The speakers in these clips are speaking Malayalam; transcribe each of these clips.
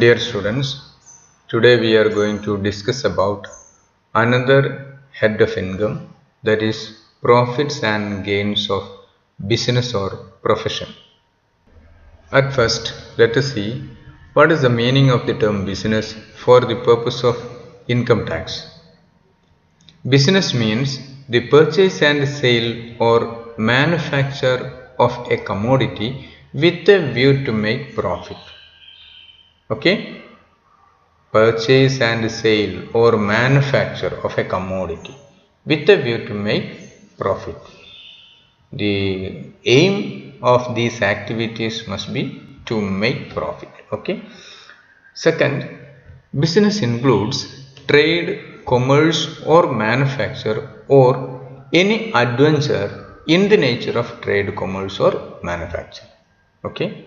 Dear students, today we are going to discuss about another head of income, that is profits and gains of business or profession. At first, let us see what is the meaning of the term business for the purpose of income tax. Business means the purchase and sale or manufacture of a commodity with a view to make profit. Okay? Purchase and sale or manufacture of a commodity with a view to make profit. The aim of these activities must be to make profit. Okay. Second, business includes trade, commerce or manufacture or any adventure in the nature of trade, commerce or manufacture. Okay.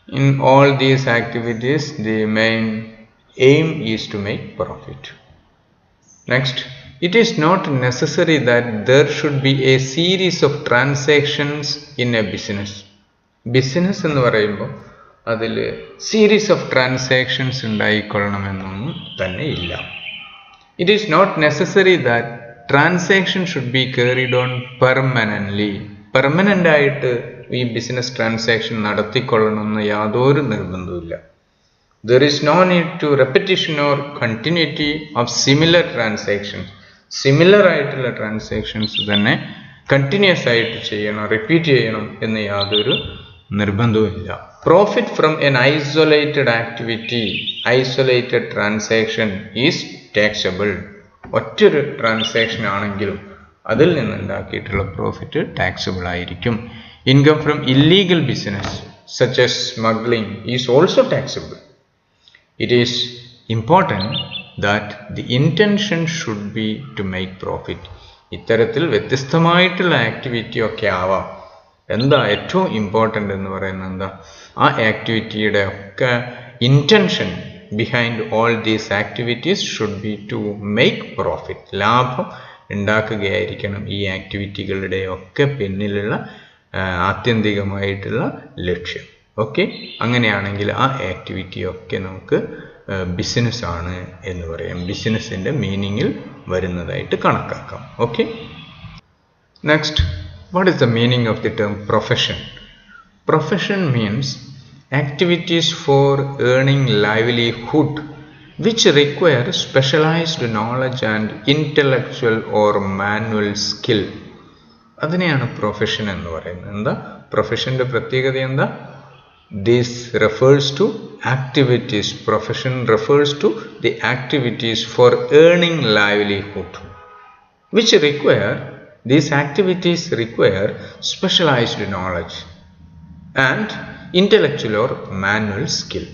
In all these activities, the main aim is to make profit. Next, it is not necessary that there should be a series of transactions in a business. Business എന്ന് പറയുമ്പോൾ അതിൽ series of transactions ഉണ്ടായിക്കൊള്ളണമെന്നൊന്നും തന്നെ ഇല്ല. It is not necessary that transaction should be carried on permanently. Permanent ആയിട്ട് ഈ ബിസിനസ് ട്രാൻസാക്ഷൻ നടത്തിക്കൊള്ളണമെന്ന് യാതൊരു നിർബന്ധവുമില്ല. There is no need to repetition or continuity of similar transactions. Similar ആയിട്ടുള്ള ട്രാൻസാക്ഷൻസ് തന്നെ കണ്ടിന്യൂസ് ആയിട്ട് ചെയ്യണം, റിപ്പീറ്റ് ചെയ്യണം എന്ന് യാതൊരു നിർബന്ധവുമില്ല. Profit from an isolated activity, isolated transaction is taxable. ഒറ്റൊരു ട്രാൻസാക്ഷൻ ആണെങ്കിലും അതിൽ നിന്നുണ്ടാക്കിയിട്ടുള്ള പ്രോഫിറ്റ് ടാക്സബിൾ ആയിരിക്കും. Income from illegal business such as smuggling is also taxable. It is important that the intention should be to make profit. ഇത്തരത്തിൽ വ്യത്യസ്തമായിട്ടുള്ള ആക്ടിവിറ്റി ഒക്കെ ആവാം. എന്താ ഏറ്റവും ഇമ്പോർട്ടൻ്റ് എന്ന് പറയുന്നത് എന്താ? ആ ആക്ടിവിറ്റിയുടെ ഒക്കെ intention behind all these activities should be to make profit. ലാഭം ഉണ്ടാക്കുകയായിരിക്കണം ഈ ആക്ടിവിറ്റികളുടെ ഒക്കെ പിന്നിലുള്ള ആത്യന്തികമായിട്ടുള്ള ലക്ഷ്യം. ഓക്കെ, അങ്ങനെയാണെങ്കിൽ ആ ആക്ടിവിറ്റി ഒക്കെ നമുക്ക് ബിസിനസ് ആണ് എന്ന് പറയാം, ബിസിനസ്സിൻ്റെ മീനിങ്ങിൽ വരുന്നതായിട്ട് കണക്കാക്കാം. Okay, next, what is the meaning of the term profession? Profession means activities for earning livelihood which require specialized knowledge and intellectual or manual skill. അതിനെയാണ് പ്രൊഫഷൻ എന്ന് പറയുന്നത്. എന്താ പ്രൊഫഷൻ്റെ പ്രത്യേകത? എന്താ? This refers to activities. Profession refers to the activities for earning livelihood which require, these activities require specialized knowledge and intellectual or manual skill.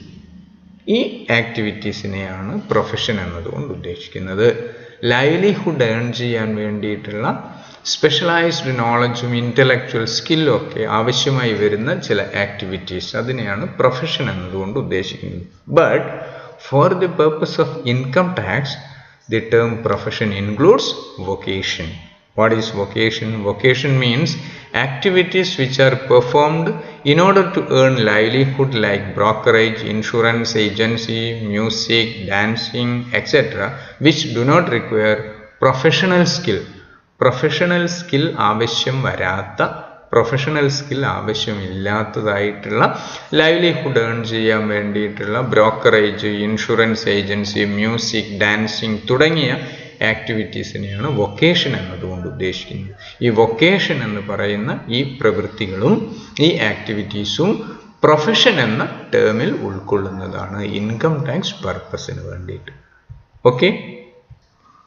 ഈ ആക്ടിവിറ്റീസിനെയാണ് പ്രൊഫഷൻ എന്നതുകൊണ്ട് ഉദ്ദേശിക്കുന്നത്. ലൈവ്ലിഹുഡ് ഏൺ ചെയ്യാൻ വേണ്ടിയിട്ടുള്ള സ്പെഷ്യലൈസ്ഡ് നോളജും ഇൻ്റലക്ച്വൽ സ്കില്ലും ഒക്കെ ആവശ്യമായി വരുന്ന ചില ആക്ടിവിറ്റീസ്, അതിനെയാണ് പ്രൊഫഷൻ എന്നതുകൊണ്ട് ഉദ്ദേശിക്കുന്നത്. But for the purpose of income tax the term profession includes vocation. What is vocation? Vocation means activities which are performed in order to earn livelihood like brokerage, insurance agency, music, dancing, etc., which do not require professional skill. Professional skill ആവശ്യം വരാത്ത, പ്രൊഫഷണൽ സ്കിൽ ആവശ്യമില്ലാത്തതായിട്ടുള്ള ലൈവ്ലിഹുഡ് ഏൺ ചെയ്യാൻ വേണ്ടിയിട്ടുള്ള brokerage, insurance agency, music, dancing തുടങ്ങിയ ആക്ടിവിറ്റീസിനെയാണ് വൊക്കേഷൻ എന്നതുകൊണ്ട് ഉദ്ദേശിക്കുന്നത്. ഈ വൊക്കേഷൻ എന്ന് പറയുന്ന ഈ പ്രവൃത്തികളും ഈ ആക്ടിവിറ്റീസും പ്രൊഫഷൻ എന്ന ടേമിൽ ഉൾക്കൊള്ളുന്നതാണ് ഇൻകം ടാക്സ് പർപ്പസിന് വേണ്ടിയിട്ട്. Okay,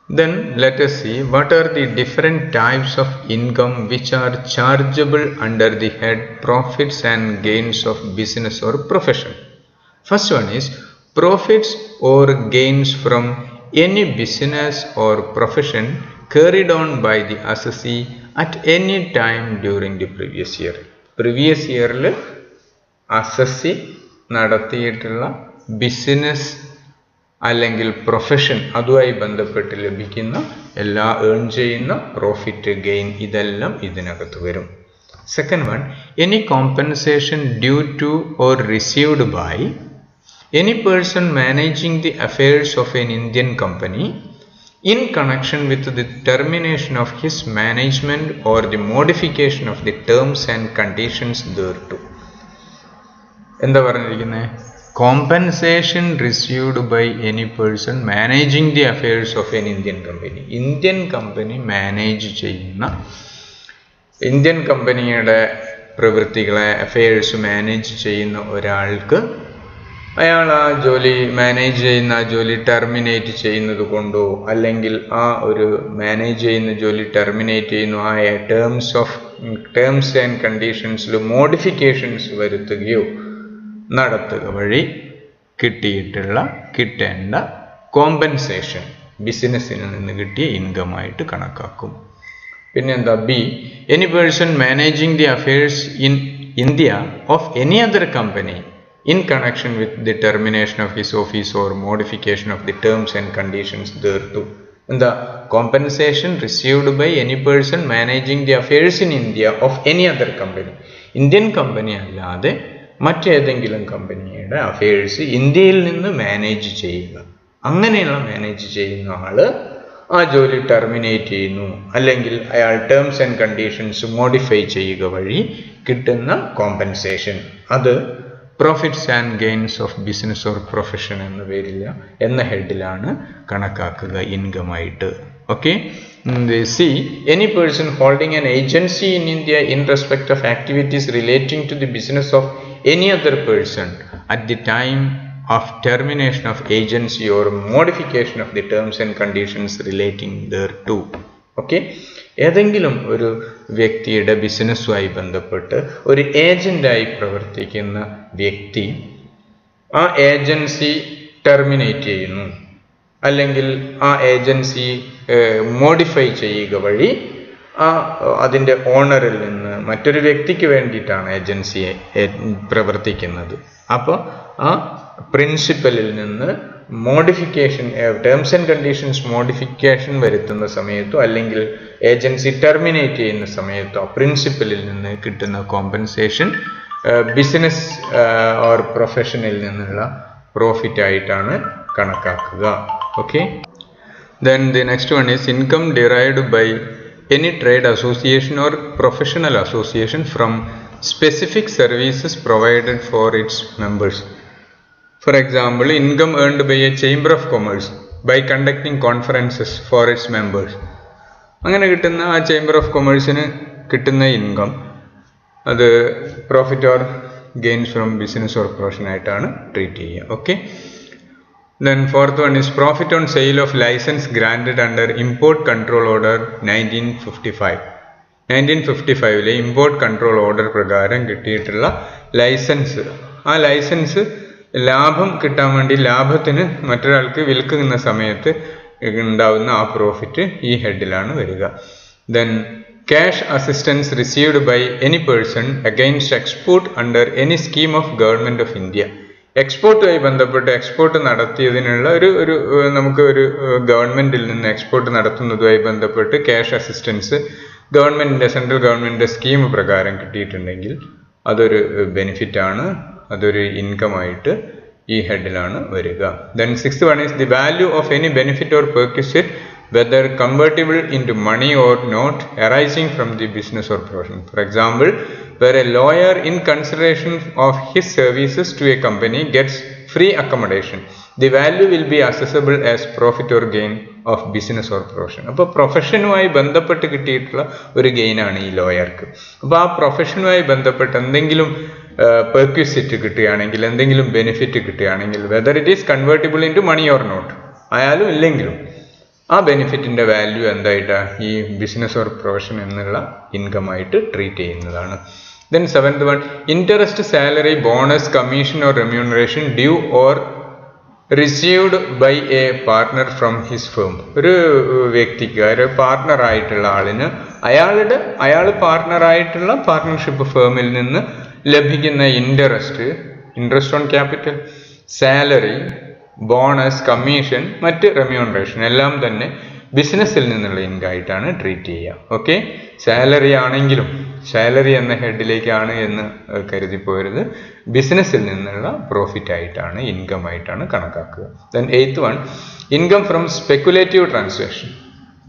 then let us see what are the different types of income which are chargeable under the head profits and gains of business or profession. First one is profits or gains from any business or profession carried on by the assessee at any time during the previous year. Previous yearൽ അസസി നടത്തിയിട്ടുള്ള ബിസിനസ് അല്ലെങ്കിൽ പ്രൊഫഷൻ, അതുമായി ബന്ധപ്പെട്ട് ലഭിക്കുന്ന എല്ലാ ഏൺ ചെയ്യുന്ന പ്രോഫിറ്റ്, ഗെയിൻ, ഇതെല്ലാം ഇതിനകത്ത് വരും. Second one, any compensation due to or received by any person managing the affairs of an Indian company in connection with the termination of his management or the modification of the terms and conditions thereto. എന്താ പറഞ്ഞിരിക്കുന്നത്? Compensation received by any person managing the affairs of an Indian company. Indian company manage ചെയ്യുന്ന, ഇന്ത്യൻ കമ്പനിയുടെ പ്രവൃത്തികളെ, അഫയേഴ്സ് മാനേജ് ചെയ്യുന്ന ഒരാൾക്ക് അയാൾ ആ ജോലി, മാനേജ് ചെയ്യുന്ന ജോലി ടെർമിനേറ്റ് ചെയ്യുന്നത് കൊണ്ടോ, അല്ലെങ്കിൽ ആ ഒരു മാനേജ് ചെയ്യുന്ന ജോലി ടെർമിനേറ്റ് ചെയ്യുന്നു, ആ ടേംസ് ആൻഡ് കണ്ടീഷൻസിൽ മോഡിഫിക്കേഷൻസ് വരുത്തുകയോ നടത്തുക വഴി കിട്ടേണ്ട കോമ്പൻസേഷൻ ബിസിനസ്സിൽ നിന്ന് കിട്ടിയ ഇൻകമായിട്ട് കണക്കാക്കും. പിന്നെന്താ? B, any person managing the affairs in India of any other company in connection with the termination of his office or modification of the terms and conditions thereto. The compensation received by any person managing the affairs in India of any other company. Indian company അല്ലാതെ മറ്റേതെങ്കിലും കമ്പനിയുടെ അഫയേഴ്സ് ഇന്ത്യയിൽ നിന്ന് മാനേജ് ചെയ്യുക. അങ്ങനെയുള്ള മാനേജ് ചെയ്യുന്ന ആള് ആ ജോലി ടെർമിനേറ്റ് ചെയ്യുന്നു, അല്ലെങ്കിൽ അയാൾ ടേംസ് ആൻഡ് കണ്ടീഷൻസ് മോഡിഫൈ ചെയ്യുക വഴി കിട്ടുന്ന കോമ്പൻസേഷൻ, അത് profits and gains of business or profession എന്ന ഹെഡിലാണ് കണക്കാക്കുക ഇൻകമായിട്ട്. Okay. C, any person holding an agency in India in respect of activities relating to the business of any other person at the time of termination of agency or modification of the terms and conditions relating thereto. Okay. ഏതെങ്കിലും ഒരു വ്യക്തിയുടെ ബിസിനസ്സുമായി ബന്ധപ്പെട്ട് ഒരു ഏജന്റായി പ്രവർത്തിക്കുന്ന വ്യക്തി ആ ഏജൻസി ടെർമിനേറ്റ് ചെയ്യുന്നു, അല്ലെങ്കിൽ ആ ഏജൻസി മോഡിഫൈ ചെയ്യുക വഴി അതിൻ്റെ ഓണറിൽ നിന്ന് മറ്റൊരു വ്യക്തിക്ക് വേണ്ടിയിട്ടാണ് ഏജൻസിയെ പ്രവർത്തിക്കുന്നത്. അപ്പോൾ ആ പ്രിൻസിപ്പലിൽ നിന്ന് modification, terms and conditions modification വരുത്തുന്ന സമയത്തോ, അല്ലെങ്കിൽ ഏജൻസി ടെർമിനേറ്റ് ചെയ്യുന്ന സമയത്തോ പ്രിൻസിപ്പലിൽ നിന്ന് കിട്ടുന്ന കോമ്പൻസേഷൻ ബിസിനസ് ഓർ പ്രൊഫഷനിൽ നിന്നുള്ള പ്രോഫിറ്റ് ആയിട്ടാണ് കണക്കാക്കുക. Okay. Then the next one is income derived by any trade association or professional association from specific services provided for its members. For example, income earned by a chamber of commerce by conducting conferences for its members. അങ്ങനെ കിട്ടുന്ന ആ ചേംബർ ഓഫ് കൊമേഴ്സിന് കിട്ടുന്ന ഇൻകം, അത് profit or gains from business or profession ആയിട്ടാണ് ട്രീറ്റ് ചെയ്യുക. Okay. Then fourth one is profit on sale of licence granted under import control order 1955. 1955 import control order പ്രകാരം കിട്ടിയിട്ടുള്ള ലൈസൻസ്, ആ ലൈസൻസ് ലാഭം കിട്ടാൻ വേണ്ടി, ലാഭത്തിന് മറ്റൊരാൾക്ക് വിൽക്കുന്ന സമയത്ത് ഉണ്ടാവുന്ന ആ പ്രോഫിറ്റ് ഈ ഹെഡിലാണ് വരിക. Then cash assistance received by any person against export under any scheme of government of India. എക്സ്പോർട്ടുമായി ബന്ധപ്പെട്ട്, എക്സ്പോർട്ട് നടത്തിയതിനുള്ള ഒരു നമുക്ക് ഒരു ഗവൺമെൻറ്റിൽ നിന്ന് എക്സ്പോർട്ട് നടത്തുന്നതുമായി ബന്ധപ്പെട്ട് ക്യാഷ് അസിസ്റ്റൻസ് ഗവൺമെൻറ്റിൻ്റെ, സെൻട്രൽ ഗവൺമെൻറ്റിൻ്റെ സ്കീം പ്രകാരം കിട്ടിയിട്ടുണ്ടെങ്കിൽ അതൊരു ബെനിഫിറ്റാണ്, അതൊരു ഇൻകമായിട്ട് ഈ ഹെഡിലാണ് വരിക. Then sixth one is the value of any benefit or perquisite whether convertible into money or not arising from the business or profession. For example, where a lawyer in consideration of his services to a company gets free accommodation, the value will be assessable as profit or gain of business or profession. അപ്പോൾ പ്രൊഫഷനുമായി ബന്ധപ്പെട്ട് കിട്ടിയിട്ടുള്ള ഒരു ഗെയിനാണ് ഈ ലോയർക്ക്. അപ്പോൾ ആ പ്രൊഫഷനുമായി ബന്ധപ്പെട്ട് എന്തെങ്കിലും പെർക്വിസിറ്റ് കിട്ടുകയാണെങ്കിൽ, എന്തെങ്കിലും ബെനിഫിറ്റ് കിട്ടുകയാണെങ്കിൽ, whether it is convertible into money or not ആയാലും ഇല്ലെങ്കിലും, ആ ബെനിഫിറ്റിൻ്റെ വാല്യൂ എന്തായിട്ടാണ് ഈ ബിസിനസ് ഓർ പ്രൊഫഷൻ എന്നുള്ള ഇൻകമായിട്ട് ട്രീറ്റ് ചെയ്യുന്നതാണ്. Then seventh one, interest, salary, bonus, commission or remuneration due or received by a partner from his firm. ഒരു വ്യക്തിക്ക്, ഒരു പാർട്ട്ണറായിട്ടുള്ള ആളിന് അയാൾ പാർട്ട്ണറായിട്ടുള്ള പാർട്ട്ണർഷിപ്പ് ഫേമിൽ നിന്ന് ലഭിക്കുന്ന interest on capital, salary, bonus, commission, മറ്റ് റെമ്യൂണറേഷൻ എല്ലാം തന്നെ ബിസിനസ്സിൽ നിന്നുള്ള ഇൻകം ആയിട്ടാണ് ട്രീറ്റ് ചെയ്യുക. ഓക്കെ. സാലറി ആണെങ്കിലും, സാലറി എന്ന ഹെഡിലേക്കാണ് എന്ന് കരുതിപ്പോരുത്. ബിസിനസ്സിൽ നിന്നുള്ള പ്രോഫിറ്റ് ആയിട്ടാണ്, ഇൻകം ആയിട്ടാണ് കണക്കാക്കുക. Then 8th one, income from speculative transaction,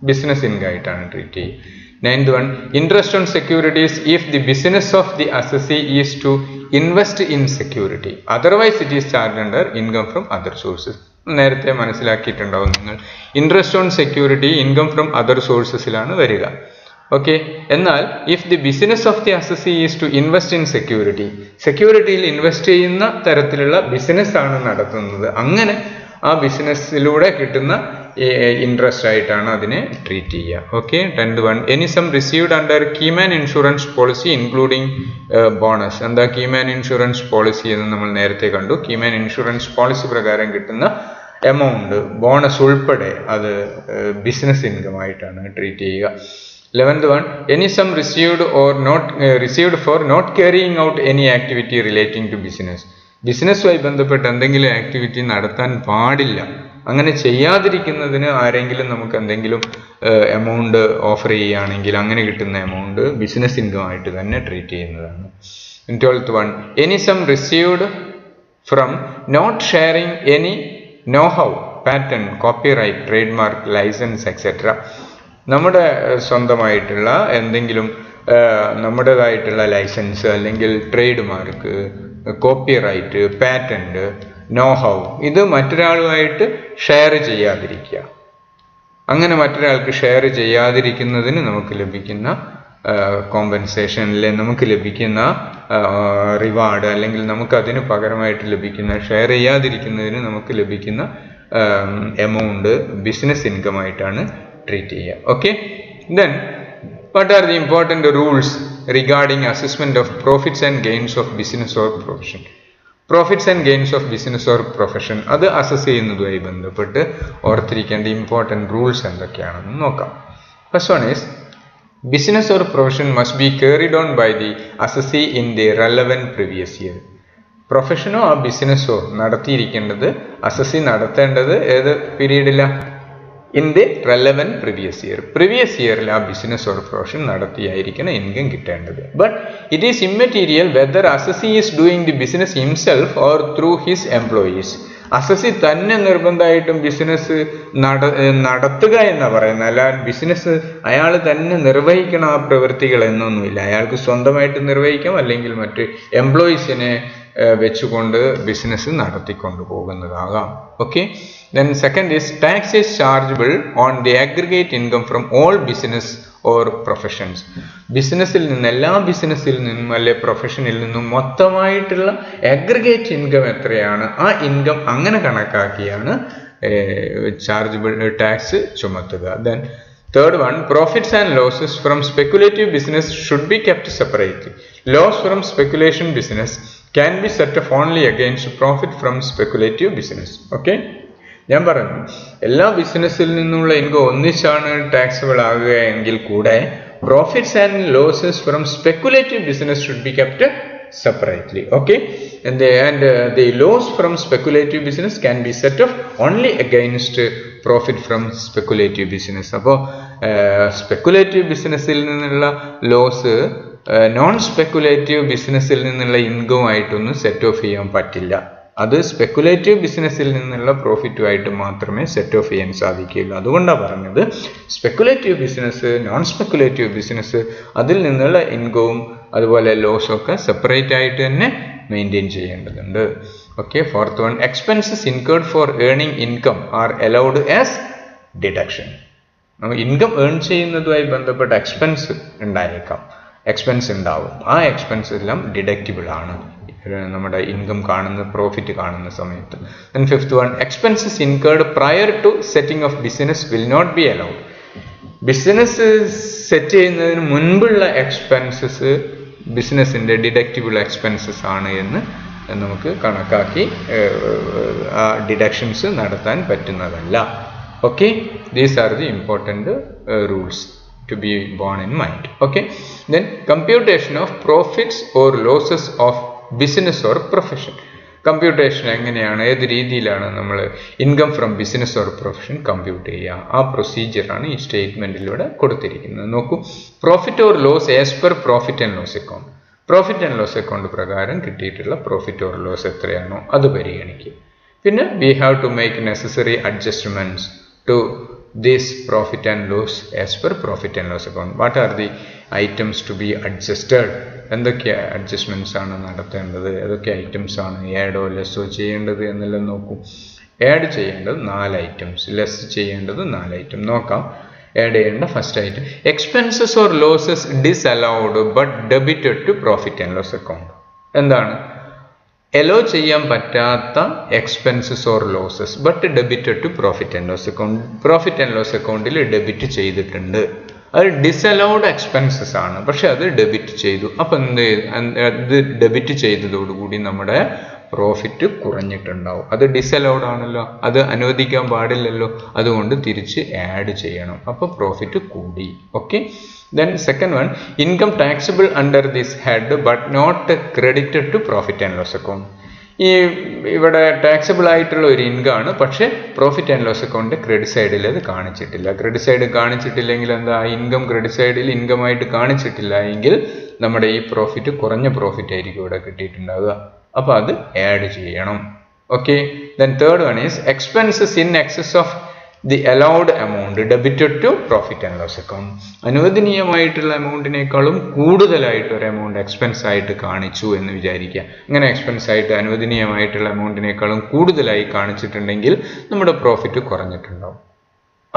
business income ആയിട്ടാണ് ട്രീറ്റ് ചെയ്യുക. 9th one, interest on securities if the business of the assessee is to invest in security, otherwise it is charged under income from other sources. നേരത്തെ മനസ്സിലാക്കിയിട്ടുണ്ടാവും നിങ്ങൾ. Interest on security income from other സോഴ്സസിലാണ് വരിക. ഓക്കെ, എന്നാൽ if the business of the assessee is to invest in security, സെക്യൂരിറ്റിയിൽ ഇൻവെസ്റ്റ് ചെയ്യുന്ന തരത്തിലുള്ള ബിസിനസ് ആണ് നടത്തുന്നത്, അങ്ങനെ ആ ബിസിനസ്സിലൂടെ കിട്ടുന്ന ഇൻട്രസ്റ്റ് ആയിട്ടാണ് അതിനെ ട്രീറ്റ് ചെയ്യുക. Okay. 10th one, any sum received under keyman insurance policy including bonus. എന്താ കീമാൻ ഇൻഷുറൻസ് പോളിസി എന്ന് നമ്മൾ നേരത്തെ കണ്ടു. കീമാൻ ഇൻഷുറൻസ് പോളിസി പ്രകാരം കിട്ടുന്ന എമൗണ്ട്, ബോണസ് ഉൾപ്പെടെ അത് ബിസിനസ് ഇൻകം ആയിട്ടാണ് ട്രീറ്റ് ചെയ്യുക. 11th one, any sum received or not received for not carrying out any activity relating to business. ബിസിനസ്സുമായി ബന്ധപ്പെട്ട് എന്തെങ്കിലും ആക്ടിവിറ്റി നടത്താൻ പാടില്ല, അങ്ങനെ ചെയ്യാതിരിക്കുന്നതിന് ആരെങ്കിലും നമുക്ക് എന്തെങ്കിലും എമൗണ്ട് ഓഫർ ചെയ്യുകയാണെങ്കിൽ അങ്ങനെ കിട്ടുന്ന എമൗണ്ട് ബിസിനസ് ഇൻകം ആയിട്ട് തന്നെ ട്രീറ്റ് ചെയ്യുന്നതാണ്. 12th one, any sum received from not sharing any know how, patent, copyright, trade mark, licence etcetera. നമ്മുടെ സ്വന്തമായിട്ടുള്ള എന്തെങ്കിലും നമ്മുടേതായിട്ടുള്ള ലൈസൻസ് അല്ലെങ്കിൽ trade mark, copyright, patent, know how, ഇത് മറ്റൊരാളുമായിട്ട് ഷെയർ ചെയ്യാതിരിക്കുക. അങ്ങനെ മറ്റൊരാൾക്ക് ഷെയർ ചെയ്യാതിരിക്കുന്നതിന് നമുക്ക് ലഭിക്കുന്ന കോമ്പൻസേഷനിൽ നമുക്ക് ലഭിക്കുന്ന റിവാർഡ്, അല്ലെങ്കിൽ നമുക്ക് അതിന് പകരമായിട്ട് ലഭിക്കുന്ന, ഷെയർ ചെയ്യാതിരിക്കുന്നതിന് നമുക്ക് ലഭിക്കുന്ന എമൗണ്ട് ബിസിനസ് ഇൻകം ആയിട്ടാണ് ട്രീറ്റ് ചെയ്യുക. Okay. Then what are the important rules regarding assessment of profits and gains of business or profession? Profits and gains of business or profession, അത് അസസ് ചെയ്യുന്നതുമായി ബന്ധപ്പെട്ട് ഓർത്തിരിക്കേണ്ട ഇമ്പോർട്ടൻറ്റ് റൂൾസ് എന്തൊക്കെയാണെന്ന് നോക്കാം. First one is, business or profession must be carried on by the assessee in the relevant previous year. പ്രൊഫഷനോ ആ ബിസിനസ്സോ നടത്തിയിരിക്കേണ്ടത്, അസസി നടത്തേണ്ടത് ഏത് പീരീഡിലാണ്? In the relevant previous year. Previous ഇയറിൽ ആ ബിസിനസ് ഓർ പ്രൊഫഷൻ നടത്തിയായിരിക്കണം ഇൻകം കിട്ടേണ്ടത്. But it is immaterial whether assessee is doing the business himself or through his employees. Assessee തന്നെ നിർബന്ധമായിട്ടും ബിസിനസ് നടത്തുക എന്നാണ് പറയുന്നത്, അല്ല ബിസിനസ് അയാൾ തന്നെ നിർവഹിക്കണം ആ പ്രവൃത്തികൾ എന്നൊന്നുമില്ല. അയാൾക്ക് സ്വന്തമായിട്ട് നിർവഹിക്കാം, അല്ലെങ്കിൽ മറ്റ് എംപ്ലോയീസിനെ വെച്ചുകൊണ്ട് ബിസിനസ് നടത്തിക്കൊണ്ടു പോകുന്നതാകാം. Okay. Then second is, tax is chargeable on the aggregate income from all business or professions. ബിസിനസ്സിൽ നിന്ന്, എല്ലാ ബിസിനസ്സിൽ നിന്നും അല്ലെ പ്രൊഫഷനിൽ നിന്നും മൊത്തമായിട്ടുള്ള അഗ്രിഗേറ്റ് ഇൻകം എത്രയാണ്, ആ ഇൻകം അങ്ങനെ കണക്കാക്കിയാണ് ചാർജബിൾ ടാക്സ് ചുമത്തുക. Then third one, profits and losses from speculative business should be kept separately. Loss from speculation business can be set off only against profit from speculative business. Okay. ഞാൻ പറഞ്ഞു, എല്ലാ ബിസിനസ്സിൽ നിന്നുള്ള ഇൻകം ഒന്നിച്ചാണ് ടാക്സബിൾ ആകുക എങ്കിൽ കൂടെ profits and losses from speculative business should be kept separately. Okay. and the loss from speculative business can be set off only against profit from speculative business. അപ്പോൾ സ്പെക്കുലേറ്റീവ് ബിസിനസ്സിൽ നിന്നുള്ള ലോസ് നോൺ സ്പെക്കുലേറ്റീവ് ബിസിനസ്സിൽ നിന്നുള്ള ഇൻകം ആയിട്ടൊന്നും സെറ്റ് ഓഫ് ചെയ്യാൻ പറ്റില്ല. അത് സ്പെക്കുലേറ്റീവ് ബിസിനസ്സിൽ നിന്നുള്ള പ്രോഫിറ്റുമായിട്ട് മാത്രമേ സെറ്റ് ഓഫ് ചെയ്യാൻ സാധിക്കുകയുള്ളൂ. അതുകൊണ്ടാണ് പറഞ്ഞത് speculative business, non speculative business, അതിൽ നിന്നുള്ള ഇൻകവും അതുപോലെ ലോസൊക്കെ സെപ്പറേറ്റ് ആയിട്ട് തന്നെ മെയിൻറ്റെയിൻ ചെയ്യേണ്ടതുണ്ട്. Okay. Fourth one, expenses incurred four earning income are allowed as deduction. നമ്മൾ ഇൻകം ഏൺ ചെയ്യുന്നതുമായി ബന്ധപ്പെട്ട എക്സ്പെൻസ് ഉണ്ടായേക്കാം, എക്സ്പെൻസ് ഉണ്ടാവും. ആ എക്സ്പെൻസ് എല്ലാം ഡിഡക്റ്റബിൾ ആണ് നമ്മുടെ ഇൻകം കാണുന്ന, പ്രോഫിറ്റ് കാണുന്ന സമയത്ത്. Then fifth one, expenses incurred prior to setting of business will not be allowed. Business set ചെയ്യുന്നതിന് മുൻപുള്ള എക്സ്പെൻസസ് ബിസിനസ്സിൻ്റെ ഡിഡക്റ്റബിൾ എക്സ്പെൻസസ് ആണ് എന്ന് നമുക്ക് കണക്കാക്കി ആ ഡിഡക്ഷൻസ് നടത്താൻ പറ്റുന്നതല്ല. Okay. These are the important rules to be borne in mind. Okay. Then computation of profits or losses of business or profession. Computation എങ്ങനെയാണ്, ഏത് രീതിയിലാണ് നമ്മൾ income from business or profession compute ചെയ്യുക, ആ പ്രൊസീജിയറാണ് ഈ സ്റ്റേറ്റ്മെൻറ്റിലൂടെ കൊടുത്തിരിക്കുന്നത്. നോക്കൂ, profit or loss as per profit and loss account. Profit and loss account പ്രകാരം കിട്ടിയിട്ടുള്ള പ്രോഫിറ്റ് ഓർ ലോസ് എത്രയാണോ അത് പരിഗണിക്കുക. പിന്നെ we have to make necessary adjustments to this profit and loss as per profit and loss account. What are the items to be adjusted? എന്തൊക്കെ അഡ്ജസ്റ്റ്മെൻറ്റ്സ് ആണ് നടത്തേണ്ടത്, ഏതൊക്കെ ഐറ്റംസ് ആണ് ആഡോ ലെസ്സോ ചെയ്യേണ്ടത് എന്നെല്ലാം നോക്കൂ. ആഡ് ചെയ്യേണ്ടത് 4 ഐറ്റംസ്, ലെസ് ചെയ്യേണ്ടത് 4 ഐറ്റം. നോക്കാം. ആഡ് ചെയ്യേണ്ട first item, expenses or losses disallowed but debited to profit and loss account. എന്താണ്? എലോ ചെയ്യാൻ പറ്റാത്ത expenses or losses but debited to profit and loss account. Profit and loss അക്കൗണ്ടിൽ ഡെബിറ്റ് ചെയ്തിട്ടുണ്ട്. അത് ഡിസലൗഡ് എക്സ്പെൻസസ് ആണ്, പക്ഷെ അത് ഡെബിറ്റ് ചെയ്തു. അപ്പം ഇത് ഡെബിറ്റ് ചെയ്തതോടുകൂടി നമ്മുടെ പ്രോഫിറ്റ് കുറഞ്ഞിട്ടുണ്ടാവും. അത് ഡിസലൗഡ് ആണല്ലോ, അത് അനുവദിക്കാൻ പാടില്ലല്ലോ, അതുകൊണ്ട് തിരിച്ച് ആഡ് ചെയ്യണം. അപ്പോൾ പ്രോഫിറ്റ് കൂടി. Okay. Then second one, income taxable under this head but not credited to profit and loss account. ഇവിടെ ടാക്സബിൾ ആയിട്ടുള്ള ഒരു ഇൻകം ആണ്, പക്ഷേ profit and loss account credit സൈഡിൽ അത് കാണിച്ചിട്ടില്ല. ക്രെഡിറ്റ് സൈഡ് കാണിച്ചിട്ടില്ലെങ്കിൽ എന്താ, ഇൻകം ക്രെഡിറ്റ് സൈഡിൽ ഇൻകം ആയിട്ട് കാണിച്ചിട്ടില്ല എങ്കിൽ നമ്മുടെ ഈ പ്രോഫിറ്റ് കുറഞ്ഞ പ്രോഫിറ്റ് ആയിരിക്കും ഇവിടെ കിട്ടിയിട്ടുണ്ടാവുക. അപ്പോൾ അത് ആഡ് ചെയ്യണം. Okay. Then third one is expenses in excess of the allowed amount debited to profit and loss account. അനുവദനീയമായിട്ടുള്ള എമൗണ്ടിനേക്കാളും കൂടുതലായിട്ട് ഒരു എമൗണ്ട് എക്സ്പെൻസ് ആയിട്ട് കാണിച്ചു എന്ന് വിചാരിക്കുക. അങ്ങനെ എക്സ്പെൻസ് ആയിട്ട് അനുവദനീയമായിട്ടുള്ള എമൗണ്ടിനേക്കാളും കൂടുതലായി കാണിച്ചിട്ടുണ്ടെങ്കിൽ നമ്മുടെ പ്രോഫിറ്റ് കുറഞ്ഞിട്ടുണ്ടാവും.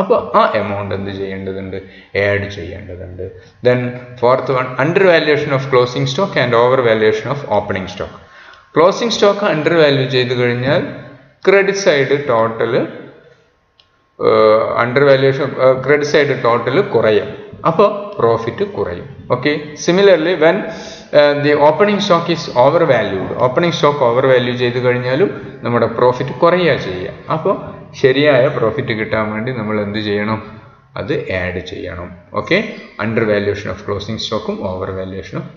അപ്പോൾ ആ എമൗണ്ട് എന്ത് ചെയ്യേണ്ടതുണ്ട്? ആഡ് ചെയ്യേണ്ടതുണ്ട്. Then fourth one, under valuation of closing stock and over valuation of opening stock. Closing stock under value ചെയ്ത് കഴിഞ്ഞാൽ credit side total under valuation credit side total കുറയും, അപ്പോൾ പ്രോഫിറ്റ് കുറയും. Okay. Similarly when the opening stock is over valued, opening stock over value ചെയ്ത് കഴിഞ്ഞാലും നമ്മുടെ പ്രോഫിറ്റ് കുറയുക ചെയ്യുക. അപ്പോൾ ശരിയായ പ്രോഫിറ്റ് കിട്ടാൻ വേണ്ടി നമ്മൾ എന്ത് ചെയ്യണം? അത് ആഡ് ചെയ്യണം. Okay. Under valuation of closing സ്റ്റോക്കും ഓവർ വാല്യുവേഷൻ ഓഫ്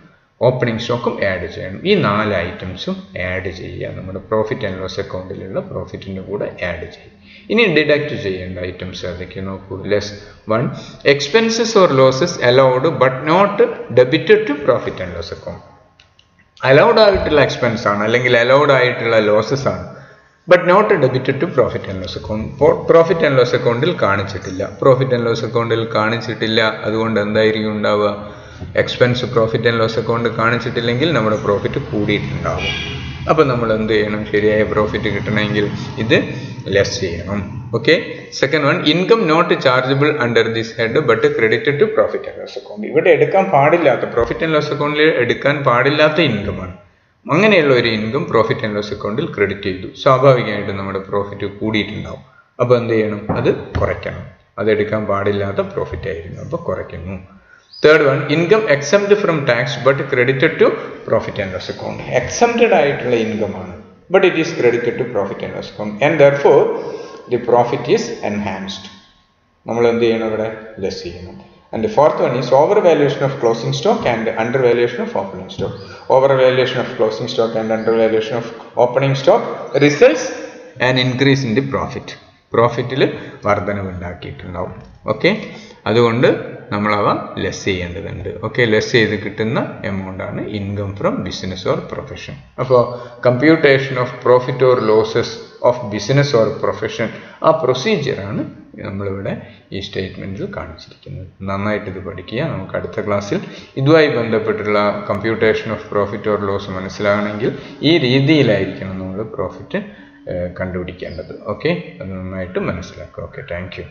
ഓപ്പണിംഗ് സ്റ്റോക്കും ആഡ് ചെയ്യണം. ഈ 4 ഐറ്റംസും ആഡ് ചെയ്യുക. നമ്മുടെ പ്രോഫിറ്റ് ആൻഡ് ലോസ് അക്കൗണ്ടിലുള്ള പ്രോഫിറ്റിൻ്റെ കൂടെ ആഡ് ചെയ്യും. ഇനി ഡിഡക്റ്റ് ചെയ്യേണ്ട ഐറ്റംസ് അതൊക്കെ നോക്കൂ. Less 1, expenses or losses allowed but not debited to profit and loss account. Allowed ആയിട്ടുള്ള എക്സ്പെൻസ് ആണ് അല്ലെങ്കിൽ അലൗഡ് ആയിട്ടുള്ള ലോസസ് ആണ്, but not debited to profit and loss account. Profit and loss അക്കൗണ്ടിൽ കാണിച്ചിട്ടില്ല. പ്രോഫിറ്റ് ആൻഡ് ലോസ് അക്കൗണ്ടിൽ കാണിച്ചിട്ടില്ല, അതുകൊണ്ട് എന്തായിരിക്കും ഉണ്ടാവുക? Expense profit and loss account കാണിച്ചിട്ടില്ലെങ്കിൽ നമ്മുടെ പ്രോഫിറ്റ് കൂടിയിട്ടുണ്ടാവും. അപ്പോൾ നമ്മൾ എന്ത് ചെയ്യണം? ശരിയായ പ്രോഫിറ്റ് കിട്ടണമെങ്കിൽ ഇത് ലെസ് ചെയ്യണം. Okay. Second one, income not chargeable under this head but credited to profit and loss account. ഇവിടെ എടുക്കാൻ പാടില്ലാത്ത, പ്രോഫിറ്റ് ആൻഡ് ലോസ് അക്കൗണ്ടിൽ എടുക്കാൻ പാടില്ലാത്ത ഇൻകമാണ്. അങ്ങനെയുള്ള ഒരു ഇൻകം പ്രോഫിറ്റ് ആൻഡ് ലോസ് അക്കൗണ്ടിൽ ക്രെഡിറ്റ് ചെയ്തു, സ്വാഭാവികമായിട്ടും നമ്മുടെ പ്രോഫിറ്റ് കൂടിയിട്ടുണ്ടാവും. അപ്പോൾ എന്ത് ചെയ്യണം? അത് കുറയ്ക്കണം. അതെടുക്കാൻ പാടില്ലാത്ത പ്രോഫിറ്റ് ആയിരുന്നു, അപ്പോൾ കുറയ്ക്കുന്നു. Third one, income exempt from tax but credited to profit and loss account. Exempted ആയിട്ടുള്ള ഇൻകം ആണ്, but it is credited to profit and loss account and therefore the profit is enhanced. നമ്മൾ എന്ത് ചെയ്യണം? ഇവിടെ ലെസ് ചെയ്യണം. And the fourth one is overvaluation of closing stock and undervaluation of opening stock. Overvaluation of closing stock and undervaluation of opening stock results an increase in the profit. പ്രോഫിറ്റിൽ വർധനവുണ്ടാക്കിയിട്ടുണ്ടാവും. ഓക്കെ. അതുകൊണ്ട് നമ്മളവ ലെസ് ചെയ്യേണ്ടതുണ്ട്. ഓക്കെ. ലെസ് ചെയ്ത് കിട്ടുന്ന എമൗണ്ട് ആണ് income from business or profession. അപ്പോൾ computation of profit or losses of business or profession, ആ പ്രൊസീജിയറാണ് നമ്മളിവിടെ ഈ സ്റ്റേറ്റ്മെൻറ്റിൽ കാണിച്ചിരിക്കുന്നത്. നന്നായിട്ട് ഇത് പഠിക്കുക. നമുക്ക് അടുത്ത ക്ലാസ്സിൽ ഇതുമായി ബന്ധപ്പെട്ടുള്ള computation of profit or loss മനസ്സിലാകണമെങ്കിൽ ഈ രീതിയിലായിരിക്കണം നമ്മൾ പ്രോഫിറ്റ് കണ്ടുപിടിക്കേണ്ടത്. ഓക്കെ. അത് നന്നായിട്ട് മനസ്സിലാക്കുക. ഓക്കെ. Thank U.